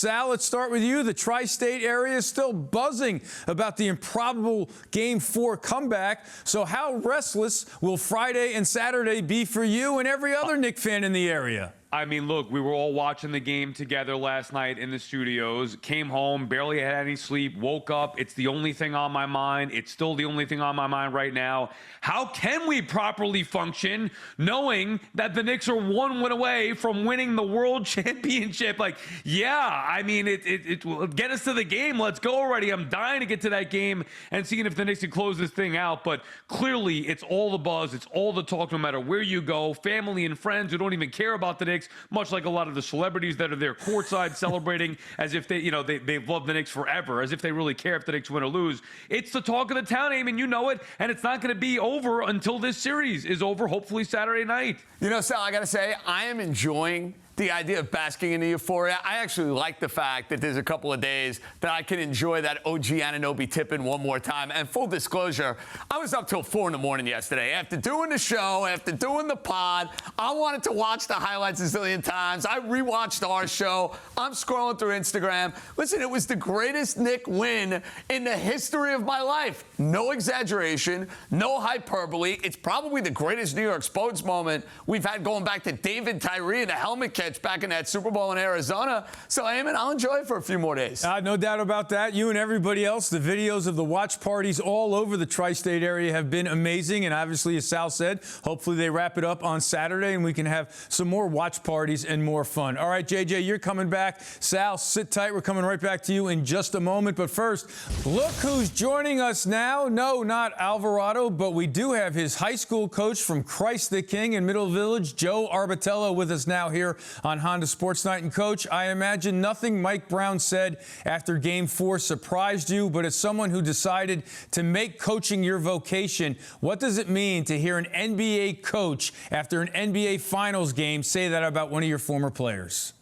Sal, let's start with you. The tri-state area is still buzzing about the improbable Game 4 comeback. So how restless will Friday and Saturday be for you and every other Knick fan in the area? I mean, look, we were all watching the game together last night in the studios, came home, barely had any sleep, woke up. It's the only thing on my mind. It's still the only thing on my mind right now. How can we properly function knowing that the Knicks are one win away from winning the world championship? Like, yeah, I mean, it will get us to the game. Let's go already. I'm dying to get to that game and seeing if the Knicks can close this thing out. But clearly, it's all the buzz. It's all the talk, no matter where you go. Family and friends who don't even care about the Knicks, much like a lot of the celebrities that are there courtside celebrating as if they've loved the Knicks forever, as if they really care if the Knicks win or lose. It's the talk of the town, Eamon, you know it, and it's not going to be over until this series is over, hopefully Saturday night. You know, Sal, I got to say, I am enjoying the idea of basking in the euphoria. I actually like the fact that there's a couple of days that I can enjoy that OG Anunoby tip-in one more time. And full disclosure, I was up till 4 in the morning yesterday. After doing the show, after doing the pod, I wanted to watch the highlights a zillion times. I rewatched our show. I'm scrolling through Instagram. Listen, it was the greatest Knick win in the history of my life. No exaggeration, no hyperbole. It's probably the greatest New York sports moment we've had going back to David Tyree and the helmet catch back in that Super Bowl in Arizona. So, Eamon, I'll enjoy it for a few more days. No doubt about that. You and everybody else, the videos of the watch parties all over the tri-state area have been amazing. And obviously, as Sal said, hopefully they wrap it up on Saturday and we can have some more watch parties and more fun. All right, JJ, you're coming back. Sal, sit tight. We're coming right back to you in just a moment. But first, look who's joining us now. No, not Alvarado, but we do have his high school coach from Christ the King in Middle Village, Joe Arbitello, with us now here on Honda Sports Night. And, Coach, I imagine nothing Mike Brown said after Game 4 surprised you, but as someone who decided to make coaching your vocation, what does it mean to hear an NBA coach after an NBA Finals game say that about one of your former players?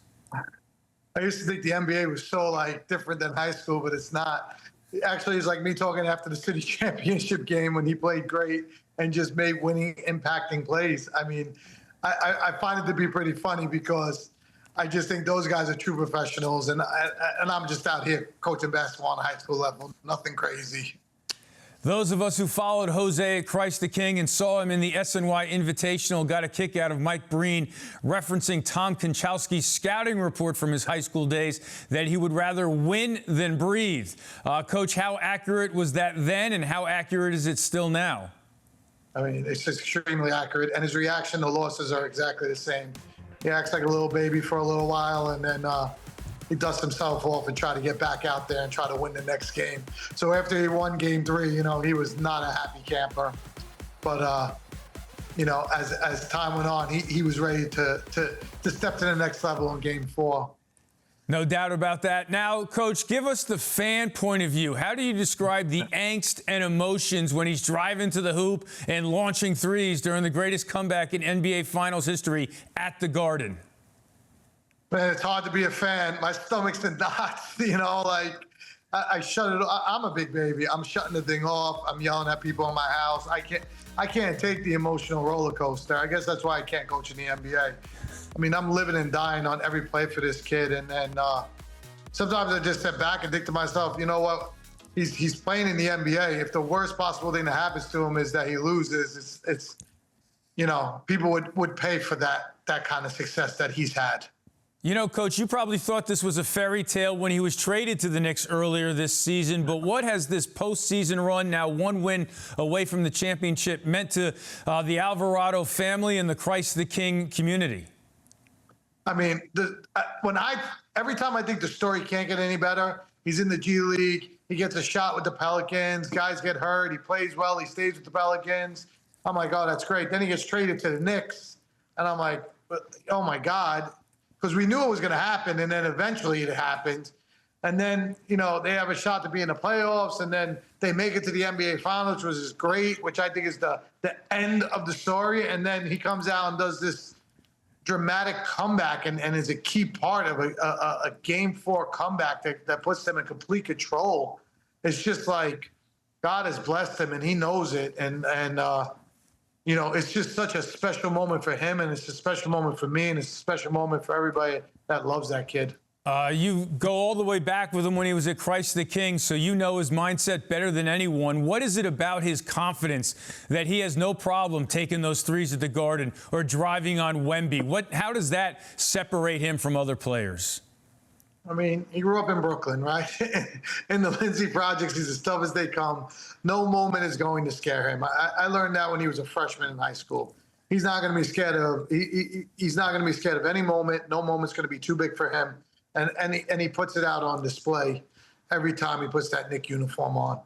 I used to think the NBA was so, different than high school, but it's not. Actually, it's like me talking after the city championship game when he played great and just made winning, impacting plays. I mean, I find it to be pretty funny because I just think those guys are true professionals, and I'm just out here coaching basketball on a high school level. Nothing crazy. Those of us who followed Jose at Christ the King and saw him in the SNY Invitational got a kick out of Mike Breen referencing Tom Konchowski's scouting report from his high school days that he would rather win than breathe. Coach, how accurate was that then, and how accurate is it still now? I mean, it's just extremely accurate, and his reaction to losses are exactly the same. He acts like a little baby for a little while, and then he dusts himself off and try to get back out there and try to win the next game. So after he won Game 3, he was not a happy camper. But, as time went on, he was ready to step to the next level in Game 4. No doubt about that. Now, Coach, give us the fan point of view. How do you describe the angst and emotions when he's driving to the hoop and launching threes during the greatest comeback in NBA Finals history at the Garden? Man, it's hard to be a fan. My stomach's in knots, I shut it off. I'm a big baby. I'm shutting the thing off. I'm yelling at people in my house. I can't take the emotional roller coaster. I guess that's why I can't coach in the NBA. I mean, I'm living and dying on every play for this kid. And sometimes I just step back and think to myself, you know what? He's playing in the NBA. If the worst possible thing that happens to him is that he loses, it's people would pay for that kind of success that he's had. You know, Coach, you probably thought this was a fairy tale when he was traded to the Knicks earlier this season, but what has this postseason run, now one win away from the championship, meant to the Alvarado family and the Christ the King community? I mean, every time I think the story can't get any better, he's in the G League, he gets a shot with the Pelicans, guys get hurt, he plays well, he stays with the Pelicans. I'm like, oh, that's great. Then he gets traded to the Knicks, and I'm like, oh my God. Because we knew it was going to happen, and then eventually it happened. And then, they have a shot to be in the playoffs, and then they make it to the NBA Finals, which is great, which I think is the end of the story. And then he comes out and does this dramatic comeback and is a key part of a Game 4 comeback that puts them in complete control. It's just like God has blessed him, and he knows it. And it's just such a special moment for him, and it's a special moment for me, and it's a special moment for everybody that loves that kid. You go all the way back with him when he was at Christ the King, so you know his mindset better than anyone. What is it about his confidence that he has no problem taking those threes at the Garden or driving on Wemby? How does that separate him from other players? I mean, he grew up in Brooklyn, right? In the Lindsay Projects, he's as tough as they come. No moment is going to scare him. I learned that when he was a freshman in high school. He's not going to be scared of. He's not going to be scared of any moment. No moment's going to be too big for him, and he puts it out on display every time he puts that Knick uniform on.